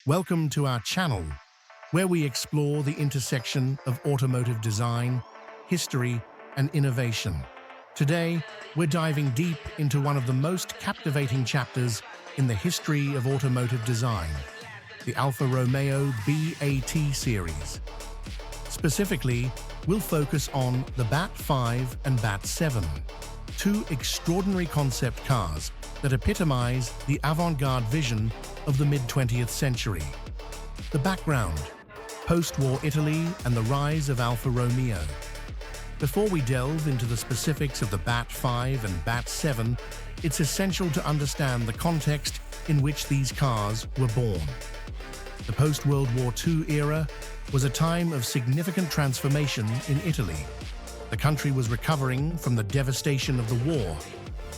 Welcome to our channel, where we explore the intersection of automotive design, history, and innovation. Today, we're diving deep into one of the most captivating chapters in the history of automotive design, the Alfa Romeo BAT series. Specifically, we'll focus on the BAT5 and BAT7, two extraordinary concept cars that epitomize the avant-garde vision of the mid-20th century. The background: post-war Italy and the rise of Alfa Romeo. Before we delve into the specifics of the BAT5 and BAT7, it's essential to understand the context in which these cars were born. The post-World War II era was a time of significant transformation in Italy. The country was recovering from the devastation of the war,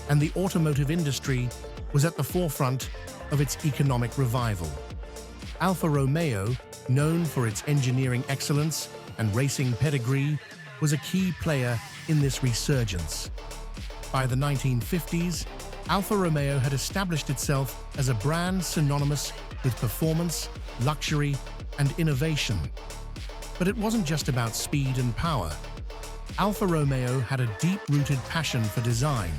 and the automotive industry was at the forefront of its economic revival. Alfa Romeo, known for its engineering excellence and racing pedigree, was a key player in this resurgence. By the 1950s, Alfa Romeo had established itself as a brand synonymous with performance, luxury, and innovation. But it wasn't just about speed and power. Alfa Romeo had a deep-rooted passion for design,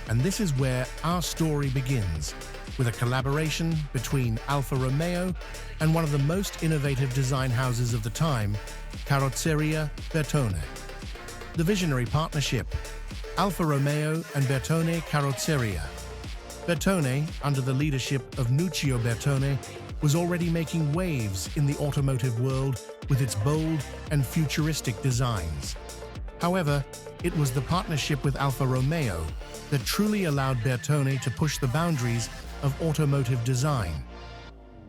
and this is where our story begins, with a collaboration between Alfa Romeo and one of the most innovative design houses of the time, Carrozzeria Bertone. The visionary partnership: Alfa Romeo and Bertone Carrozzeria. Bertone, under the leadership of Nuccio Bertone, was already making waves in the automotive world with its bold and futuristic designs. However, it was the partnership with Alfa Romeo that truly allowed Bertone to push the boundaries of automotive design.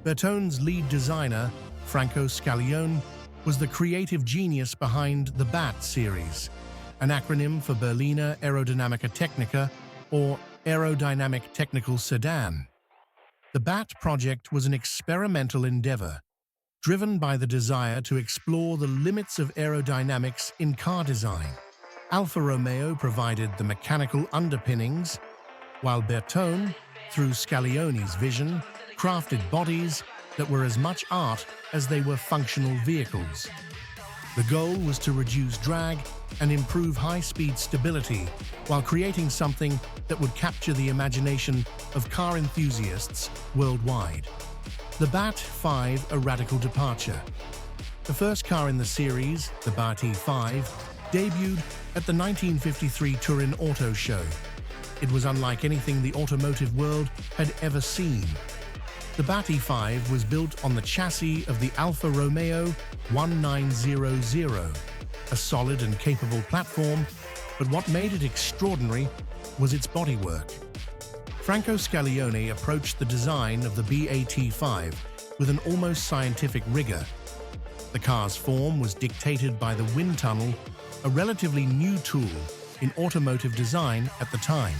Bertone's lead designer, Franco Scaglione, was the creative genius behind the BAT series, an acronym for Berliner Aerodynamische Techniker, or Aerodynamic Technical Sedan. The BAT project was an experimental endeavor, driven by the desire to explore the limits of aerodynamics in car design. Alfa Romeo provided the mechanical underpinnings, while Bertone, through Scaglione's vision, crafted bodies that were as much art as they were functional vehicles. The goal was to reduce drag and improve high-speed stability while creating something that would capture the imagination of car enthusiasts worldwide. The BAT5, a radical departure. The first car in the series, the BAT5, debuted at the 1953 Turin Auto Show. It was unlike anything the automotive world had ever seen. The BAT5 was built on the chassis of the Alfa Romeo 1900, a solid and capable platform, but what made it extraordinary was its bodywork. Franco Scaglione approached the design of the BAT5 with an almost scientific rigor. The car's form was dictated by the wind tunnel, a relatively new tool in automotive design at the time.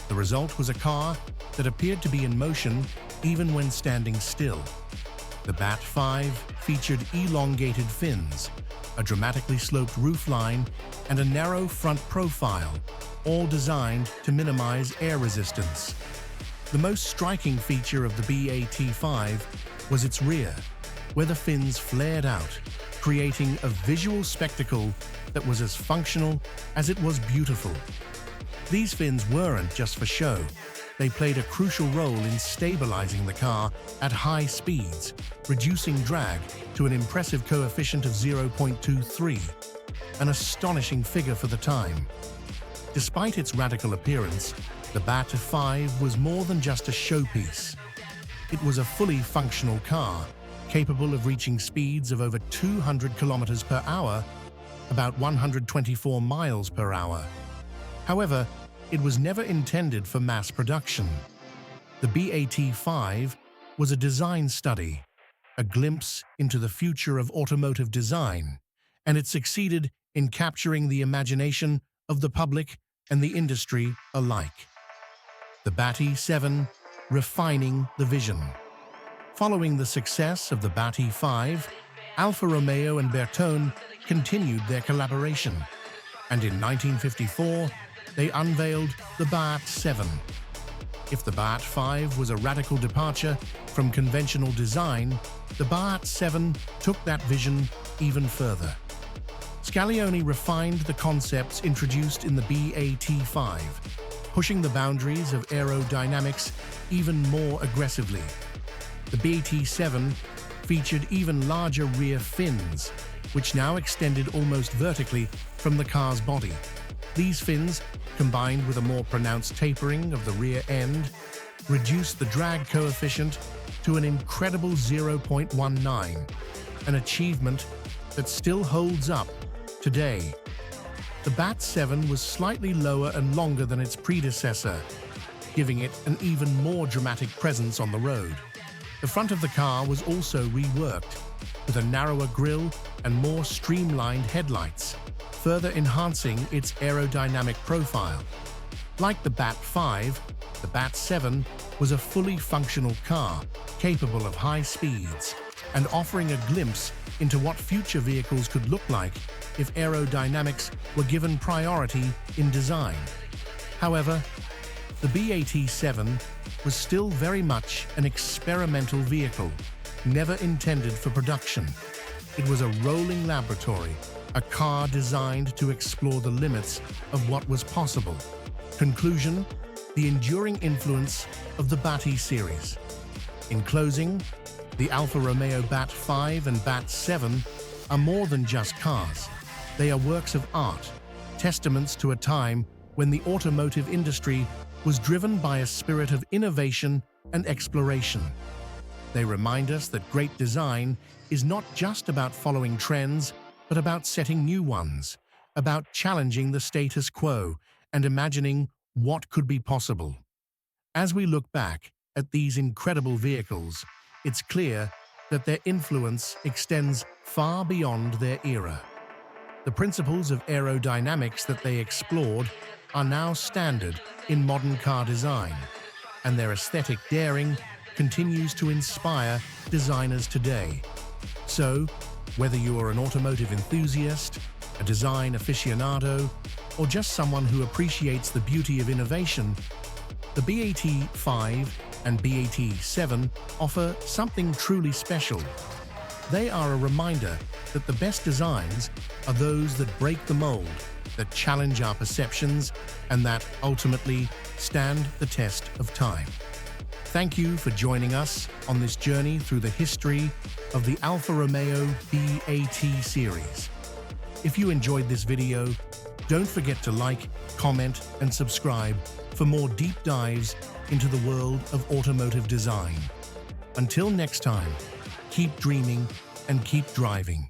The result was a car that appeared to be in motion even when standing still. The BAT5 featured elongated fins, a dramatically sloped roofline, and a narrow front profile, all designed to minimize air resistance. The most striking feature of the BAT5 was its rear, where the fins flared out, creating a visual spectacle that was as functional as it was beautiful. These fins weren't just for show. They played a crucial role in stabilizing the car at high speeds, reducing drag to an impressive coefficient of 0.23, an astonishing figure for the time. Despite its radical appearance, the BAT5 was more than just a showpiece. It was a fully functional car, capable of reaching speeds of over 200 kilometers per hour, about 124 miles per hour. However, it was never intended for mass production. The BAT5 was a design study, a glimpse into the future of automotive design, and it succeeded in capturing the imagination of the public and the industry alike. The BAT7, refining the vision. Following the success of the BAT5, Alfa Romeo and Bertone continued their collaboration, and in 1954, they unveiled the BAT7. If the BAT 5 was a radical departure from conventional design, the BAT 7 took that vision even further. Scaglione refined the concepts introduced in the BAT 5, pushing the boundaries of aerodynamics even more aggressively. The BAT 7 featured even larger rear fins, which now extended almost vertically from the car's body. These fins, combined with a more pronounced tapering of the rear end, reduced the drag coefficient to an incredible 0.19, an achievement that still holds up today. The BAT 7 was slightly lower and longer than its predecessor, giving it an even more dramatic presence on the road. The front of the car was also reworked, with a narrower grille and more streamlined headlights, further enhancing its aerodynamic profile. Like the BAT 5, the BAT 7 was a fully functional car, capable of high speeds, and offering a glimpse into what future vehicles could look like if aerodynamics were given priority in design. However, the BAT 7 was still very much an experimental vehicle, never intended for production. It was a rolling laboratory, a car designed to explore the limits of what was possible. Conclusion: the enduring influence of the BAT series. In closing, the Alfa Romeo BAT 5 and BAT 7 are more than just cars. They are works of art, testaments to a time when the automotive industry was driven by a spirit of innovation and exploration. They remind us that great design is not just about following trends, but about setting new ones, about challenging the status quo and imagining what could be possible. As we look back at these incredible vehicles, it's clear that their influence extends far beyond their era. The principles of aerodynamics that they explored are now standard in modern car design, and their aesthetic daring continues to inspire designers today. So, whether you are an automotive enthusiast, a design aficionado, or just someone who appreciates the beauty of innovation, the BAT 5 and BAT 7 offer something truly special. They are a reminder that the best designs are those that break the mold, that challenge our perceptions, and that ultimately stand the test of time. Thank you for joining us on this journey through the history of the Alfa Romeo BAT series. If you enjoyed this video, don't forget to like, comment, and subscribe for more deep dives into the world of automotive design. Until next time, keep dreaming and keep driving.